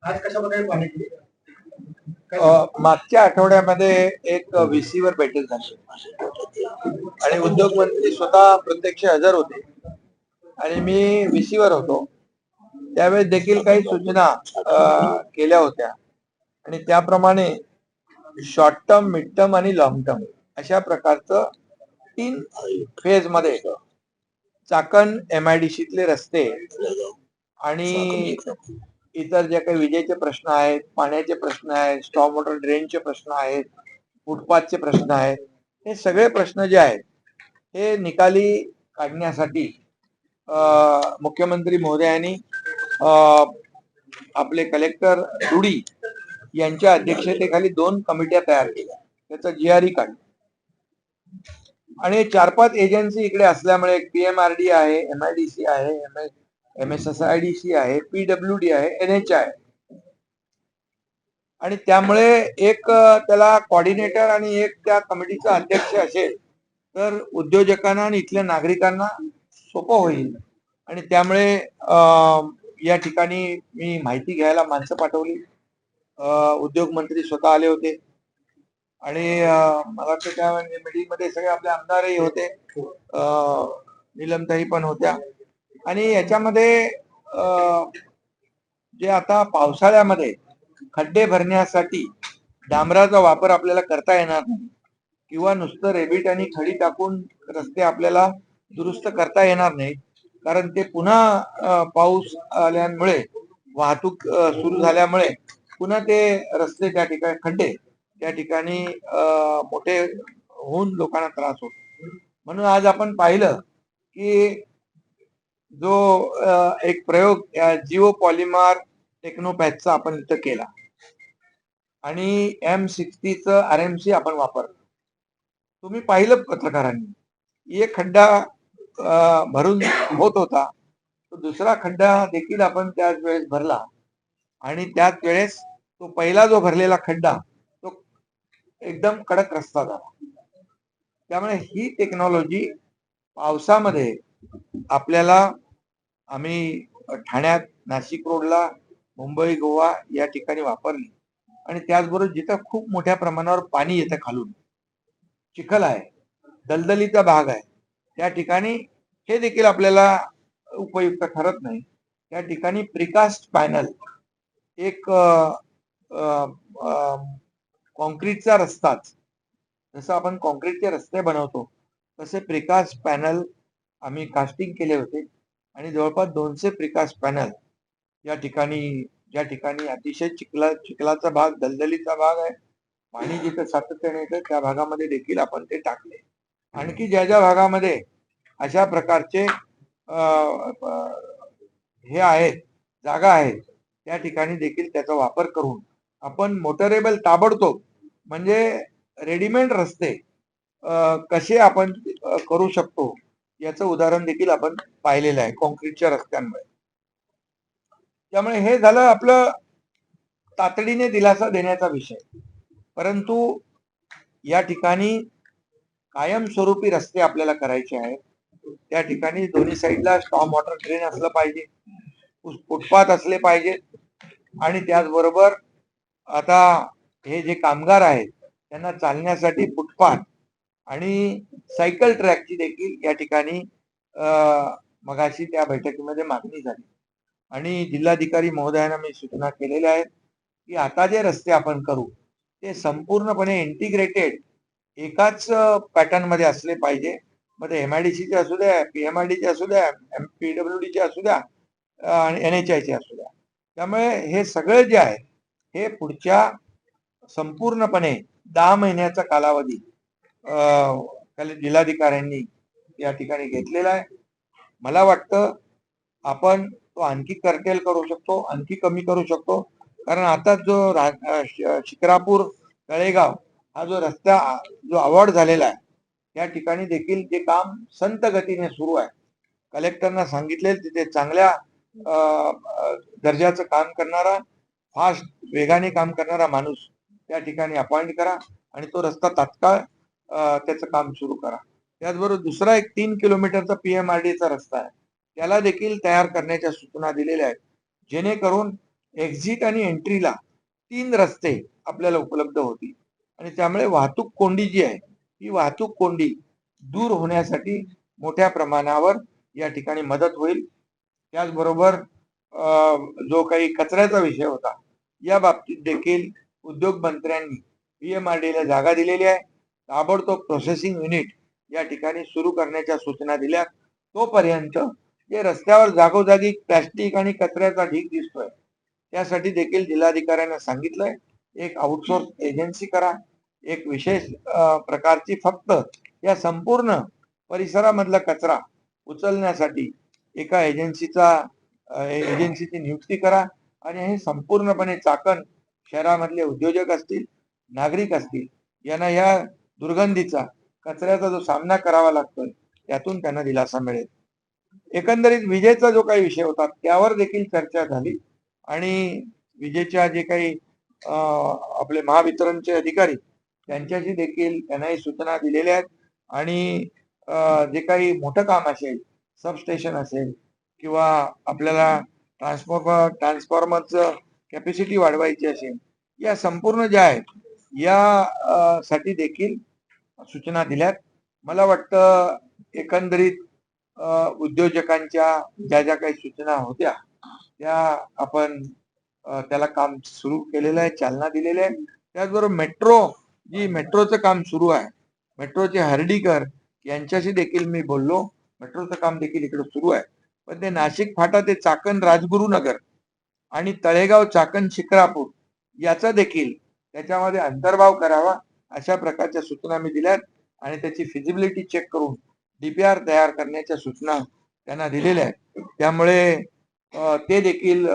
आज कशा प्रकारे पाणी केली? मागच्या आठवड्यामध्ये एक VC वर बैठक झाली आणि उद्योग मंत्री स्वतः प्रत्यक्ष हजर होते आणि मी VC वर होतो. त्यावेळेस देखील काही सूचना केल्या होत्या आणि त्याप्रमाणे शॉर्ट टर्म, मिड टर्म आणि लॉंग टर्म अशा प्रकारचं 3 फेज मध्ये चाकण MIDCतले रस्ते आणि इतर जे काही विजेचे प्रश्न आहेत, पाण्याचे प्रश्न आहेत, स्टॉर्म वॉटर ड्रेनचे प्रश्न आहेत, फुटपाथचे प्रश्न आहेत, हे सगळे प्रश्न जे आहेत हे निकाली काढण्यासाठी मुख्यमंत्री महोदयांनी आपले कलेक्टर रुडी यांच्या अध्यक्षतेखाली 2 कमिट्या तयार केल्या, त्याचा GRE काढला आणि 4-5 एजन्सी इकडे असल्यामुळे PMRD आहे, MIDC आहे, MSSIDC आहे, PWD आहे, NHI आहे आणि त्यामुळे एक त्याला कोऑर्डिनेटर आणि एक त्या कमिटीचा अध्यक्ष असेल तर उद्योजकांना आणि इथल्या नागरिकांना सोपं होईल आणि त्यामुळे या ठिकाणी मी माहिती घ्यायला माणसं पाठवली. उद्योग मंत्री स्वतः आले होते आणि मला वाटतं त्या मीटिंगमध्ये सगळे आपले आमदारही होते, नीलमताई पण होत्या आणि याच्यामध्ये जे आता पावसाळ्यामध्ये खड्डे भरण्यासाठी डांबराचा वापर आपल्याला करता येणार नाही किंवा नुसतं रेबिट आणि खडी टाकून रस्ते आपल्याला दुरुस्त करता येणार नाही, कारण ते पुन्हा पाऊस आल्यामुळे वाहतूक सुरू झाल्यामुळे पुन्हा ते रस्ते त्या ठिकाणी खड्डे त्या ठिकाणी मोठे होऊन लोकांना त्रास होतो. म्हणून आज आपण पाहिलं की जो एक प्रयोग जिओ पॉलिमर टेक्नोपॅथचा आपण इथं केला आणि M60चं RMC आपण वापरलं. तुम्ही पाहिलं पत्रकारांनी, एक खड्डा भरून होत होता, तो दुसरा खड्डा देखील आपण त्याच वेळेस भरला आणि त्याच वेळेस तो पहिला जो भरलेला खड्डा तो एकदम कडक रस्ता झाला. त्यामुळे ही टेक्नॉलॉजी पावसामध्ये आपल्याला आम्ही ठाण्यात, नाशिक रोडला, मुंबई, गोवा या ठिकाणी वापरली आणि त्याचबरोबर जिथं खूप मोठ्या प्रमाणावर पाणी येतं खालून, चिखल आहे, दलदलीचा भाग आहे, त्या ठिकाणी हे देखील आपल्याला उपयुक्त ठरत नाही. त्या ठिकाणी प्रिकास्ट पॅनल एक कॉन्क्रीटचा रस्ताच, जसं आपण कॉन्क्रीटचे रस्ते बनवतो तसे प्रिकास्ट पॅनल आम्ही कास्टिंग केले होते आणि जवळपास 200 प्रिकास्ट पॅनल या ठिकाणी, ज्या ठिकाणी अतिशय चिखलाचा भाग, दलदलीचा भाग आहे, पाणी जिथं सातत्याने येतं त्या भागामध्ये देखील आपण ते टाकले. आणखी ज्या ज्या भागामध्ये अशा प्रकारचे हे आहेत, जागा आहेत, त्या ठिकाणी देखील त्याचा वापर करून आपण मोटरेबल ताबडतोब म्हणजे रेडीमेड रस्ते कसे आपण करू शकतो याचं उदाहरण देखील आपण पाहिलेलं आहे कॉन्क्रीटच्या रस्त्यांमुळे. त्यामुळे हे झालं आपलं तातडीने दिलासा देण्याचा विषय, परंतु या ठिकाणी कायमस्वरूपी रस्ते आपल्याला करायचे आहेत. त्या ठिकाणी दोन्ही साईडला स्टॉर्म वॉटर ड्रेन असलं पाहिजे, फुटपाथ असले पाहिजेत आणि त्याचबरोबर आता हे जे कामगार आहेत त्यांना चालण्यासाठी फुटपाथ आणि सायकल ट्रॅकची देखील या ठिकाणी मगाशी त्या बैठकीमध्ये मागणी झाली आणि जिल्हाधिकारी महोदयांना मी सूचना केलेल्या आहेत की आता जे रस्ते आपण करू ते संपूर्णपणे इंटिग्रेटेड एकाच पॅटर्न मध्ये असले पाहिजे. मध्ये MIDCचे असू द्या, PMRDचे असू द्या, PWDचे असू द्या आणि NHIचे असू द्या. त्यामुळे हे सगळे जे आहे हे पुढच्या संपूर्णपणे 10 महिन्याचा कालावधी जिल्हाधिकाऱ्यांनी या ठिकाणी घेतलेला आहे. मला वाटतं आपण तो आणखी कर्टेल करू शकतो, आणखी कमी करू शकतो, कारण आता जो शिक्रापूर तळेगाव हा जो रस्ता जो अवॉर्ड झालेला आहे त्या ठिकाणी देखील ते काम संत गतीने सुरू आहे. कलेक्टरना सांगितले तिथे चांगल्या दर्जाचं काम करणारा, फास्ट वेगाने काम करणारा माणूस त्या ठिकाणी अपॉइंट करा आणि तो रस्ता तात्काळ त्याचं काम सुरू करा. त्याचबरोबर दुसरा एक 3 किलोमीटरचा PMRDचा रस्ता आहे, त्याला देखील तयार करण्याच्या सूचना दिलेल्या आहेत, जेणेकरून एक्झिट आणि एंट्रीला 3 रस्ते आपल्याला उपलब्ध होतील आणि त्यामुळे वाहतूक कोंडी जी आहे ही वाहतूक कोंडी दूर होण्यासाठी मोठ्या प्रमाणावर या ठिकाणी मदत होईल. त्याचबरोबर जो काही कचऱ्याचा विषय होता या बाबतीत देखील उद्योग मंत्र्यांनी पीएमआरडीला जागा दिलेली आहे. ताबडतोब प्रोसेसिंग युनिट या ठिकाणी सुरू करण्याच्या सूचना दिल्या. तोपर्यंत जे रस्त्यावर जागोजागी प्लॅस्टिक आणि कचऱ्याचा ढीग दिसतोय त्यासाठी देखील जिल्हाधिकाऱ्यांना सांगितलंय एक आउटसोर्स एजन्सी करा. एक विशेष प्रकारची फक्त या संपूर्ण परिसरामधला कचरा उचलण्यासाठी एका एजन्सीची नियुक्ती करा आणि हे संपूर्णपणे चाकण शहरामधले उद्योजक असतील, नागरिक असतील यांना या दुर्गंधीचा कचऱ्याचा जो सामना करावा लागतोय त्यातून त्यांना दिलासा मिळेल. एकंदरीत विजेचा जो काही विषय होता त्यावर देखील चर्चा झाली आणि विजेच्या जे काही आपले महावितरणचे अधिकारी त्यांच्याशी देखील त्यांनाही सूचना दिलेल्या आहेत आणि जे काही मोठं काम असेल, सबस्टेशन असेल किंवा आपल्याला ट्रान्सफॉर्मरचं कॅपॅसिटी वाढवायची असेल, या संपूर्ण ज्या आहेत या साठी देखील सूचना दिल्यात. मला वाटतं एकंदरीत उद्योजकांच्या ज्या ज्या काही सूचना होत्या त्या आपण त्याला काम सुरू केलेलं आहे, चालना दिलेली आहे. त्याचबरोबर मेट्रोचं काम सुरू आहे, मेट्रोचे हर्डीकर यांच्याशी देखील मी बोललो. मेट्रोचं काम देखील इकडे सुरू आहे, पण ते नाशिक फाटा ते चाकण राजगुरुनगर आणि तळेगाव चाकण शिक्रापूर याचा देखील त्याच्यामध्ये अंतर्भाव करावा अशा प्रकारच्या सूचना मी दिल्यात आणि त्याची फिजिबिलिटी चेक करून डीपीआर तयार करण्याच्या सूचना त्यांना दिलेल्या आहेत. त्यामुळे ते देखील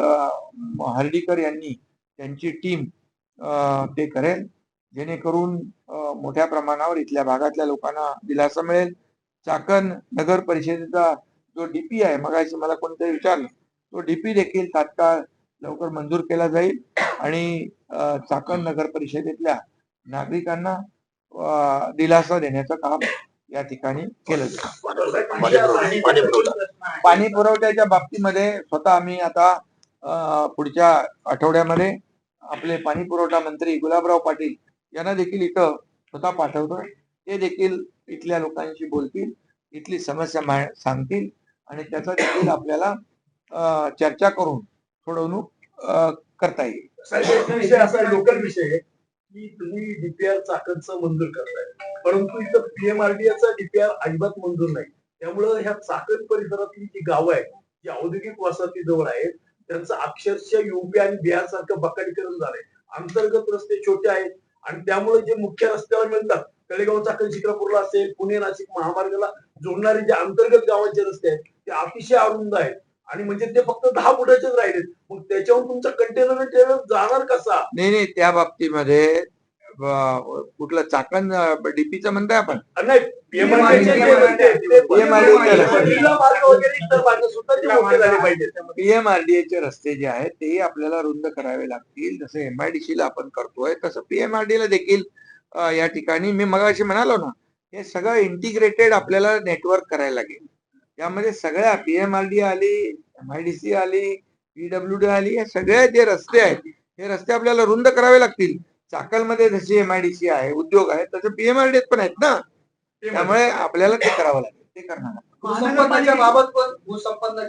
हर्डीकर यांनी त्यांची टीम ते करेल जेणेकरून मोठ्या प्रमाणावर इथल्या भागातल्या लोकांना दिलासा मिळेल. चाकण नगर परिषदेचा जो डीपी आहे, मगाशी मला कोणतरी विचारलं, तो डीपी देखील तात्काळ लवकर मंजूर केला जाईल आणि चाकण नगर परिषदेतल्या नागरिकांना दिलासा देण्याचं काम या ठिकाणी केलं जाईल. पाणी पुरवठ्याच्या बाबतीमध्ये स्वतः आम्ही आता पुढच्या आठवड्यामध्ये आपले पाणी पुरवठा मंत्री गुलाबराव पाटील यांना देखील इथं स्वतः पाठवतोय. ते देखील इथल्या लोकांशी बोलतील, इथली समस्या सांगतील आणि त्याचा देखील आपल्याला चर्चा करून सोडवणूक करता येईल. विषय असा लोकल विषय आहे की तुम्ही डीपीआर चाकणचं मंजूर करताय, परंतु इथं पीएमआरडीएचा डीपीआर अजिबात मंजूर नाही. त्यामुळं ह्या चाकण परिसरातली जी गावं आहेत जी औद्योगिक वसाहती जवळ आहेत त्यांचं अक्षरशः युपी आणि बिहार सारखं बकालीकरण झालंय. अंतर्गत रस्ते छोटे आहेत आणि त्यामुळे जे मुख्य रस्त्यावर मिळतात तळेगाव चाकण शिक्रापूरला असेल, पुणे नाशिक महामार्गाला जोडणारे जे अंतर्गत गावांचे रस्ते आहेत ते अतिशय अरुंद आहेत आणि म्हणजे ते फक्त 10 फुटाचेच राहिलेत. मग त्याच्यावर तुमचा कंटेनर ट्रेलर जाणार कसा? नाही त्या बाबतीमध्ये कुठलं चाकण डीपीचं म्हणताय आपण? नाही, पीएमआरडीएचे रस्ते जे आहेत ते आपल्याला रुंद करावे लागतील. जसं एमआयडीसी ला आपण करतोय तसं पीएमआरडी ला देखील या ठिकाणी मी मगाशी म्हणालो ना, हे सगळं इंटिग्रेटेड आपल्याला नेटवर्क करायला लागेल. त्यामध्ये सगळ्या पीएमआरडी आली, एमआयडीसी आली, पीडब्ल्यूडी आली, हे सगळे जे रस्ते आहेत हे रस्ते आपल्याला रुंद करावे लागतील. चाकणमध्ये जशी एमआयडीसी आहे, उद्योग आहे, तसं पीएमआरडी पण आहेत ना. त्यामुळे आपल्याला ते करावं लागेल, ते करणार. भूसंपादनाच्या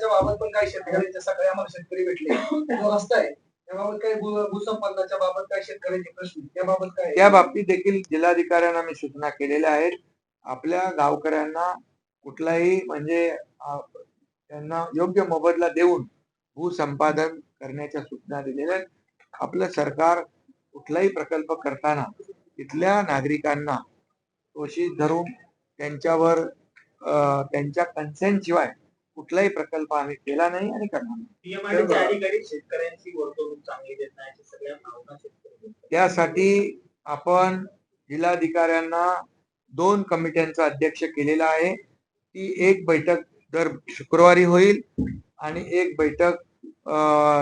बाबत पण काही शेतकऱ्यांच्या सगळे आम्हाला शेतकरी भेटले, जो रस्ता आहे त्याबाबत काही भूसंपादनाच्या बाबत काही शेतकऱ्यांचे प्रश्न त्याबाबत काय? त्या बाबतीत देखील जिल्हाधिकाऱ्यांना मी सूचना केलेल्या आहेत. आपल्या गावकऱ्यांना कुठलाही म्हणजे त्यांना योग्य मोबदला देऊन भूसंपादन करण्याच्या सूचना दिलेल्या आहेत. आपलं सरकार कुठलाही प्रकल्प करताना इथल्या नागरिकांना दोषी धरून त्यांच्यावर त्यांच्या कन्सेंट शिवाय कुठलाही प्रकल्प आम्ही केला नाही आणि करणार नाही. अधिकारी शेतकऱ्यांची वर्तवणूक चांगली देत नाही सगळ्या भावना शेतकरी. त्यासाठी आपण जिल्हाधिकाऱ्यांना 2 कमिट्यांचं अध्यक्ष केलेला आहे. ती एक बैठक दर शुक्रवारी होईल आणि एक बैठक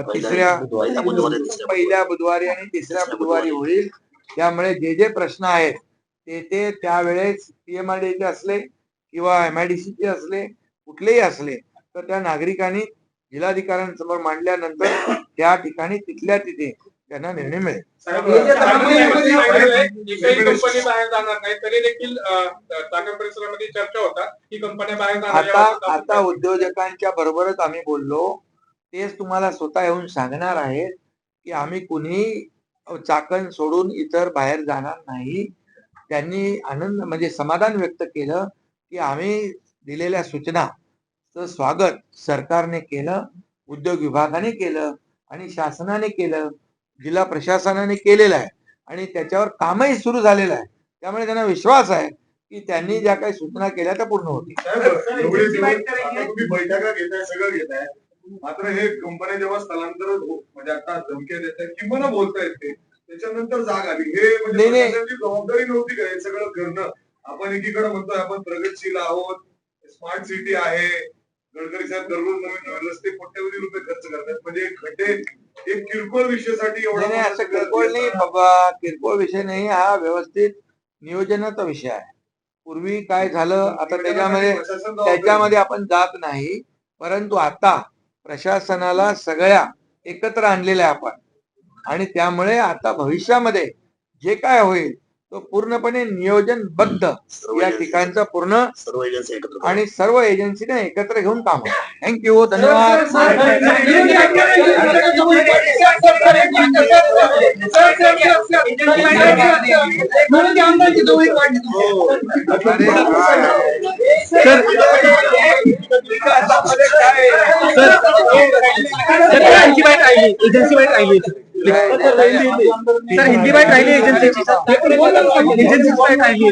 पहिल्या बुधवारी आणि तिसऱ्या बुधवारी होईल. त्यामुळे जे जे प्रश्न आहेत ते त्यावेळेस पीएमआरडीचे असले किंवा एमआयडीसीचे असले कुठलेही असले तर त्या नागरिकांनी जिल्हाधिकाऱ्यांसमोर मांडल्यानंतर त्या ठिकाणी तिथल्या तिथे त्यांना निर्णय मिळेल. एकही कंपनी बाहेर जाणार नाही तरी देखील चाकण परिसरामध्ये चर्चा होता की कंपन्या बाहेर जाणार. आता उद्योजकांच्या बरोबरच आम्ही बोललो, तेच तुम्हाला स्वतः येऊन सांगणार आहेत की आम्ही कुणी चाकण सोडून इतर बाहेर जाणार नाही. त्यांनी आनंद म्हणजे समाधान व्यक्त केलं की आम्ही दिलेल्या सूचनाचं स्वागत सरकारने केलं, उद्योग विभागाने केलं आणि शासनाने केलं, जिल्हा प्रशासनाने केलेलं आहे आणि त्याच्यावर कामही सुरू झालेलं आहे. त्यामुळे त्यांना विश्वास आहे की त्यांनी ज्या काही सूचना केल्या त्या पूर्ण होतील. तुम्ही बैठका घेताय, सगळं घेताय, मात्र हे कंपन्या जेव्हा स्थलांतर म्हणजे आता धमक्या देत आहेत किंवा बोलतायत ते त्याच्यानंतर जाग आली, हे म्हणजे प्रशासनाची जबाबदारी नव्हती का हे सगळं करणं? आपण एकीकडे म्हणतोय आपण प्रगतशील आहोत, स्मार्ट सिटी आहे, गडकरी साहेब दररोज नवीन नवीन रस्ते कोट्यवधी रुपये खर्च करतात, म्हणजे खड्डे एक किरकोळ विषयासाठी एवढा असं किरकोळ नाही बाबा, किरकोळ विषय नाही, हा व्यवस्थित नियोजनाचा विषय आहे. पूर्वी काय झालं आता त्याच्यामध्ये आपण जात नाही, परंतु आता प्रशासनाला सगळ्या एकत्र आणलेल्या आहे आपण आणि त्यामुळे आता भविष्यामध्ये जे काय होईल तो पूर्णपणे नियोजनबद्ध या ठिकाणचा पूर्ण आणि सर्व एजन्सीने एकत्र घेऊन काम होईल. थँक्यू, धन्यवाद. एजन्सी बाईट राहिली सर, हिंदी बाईट राहिली एजन्सीची, सर एजन्सी बाईट राहिली.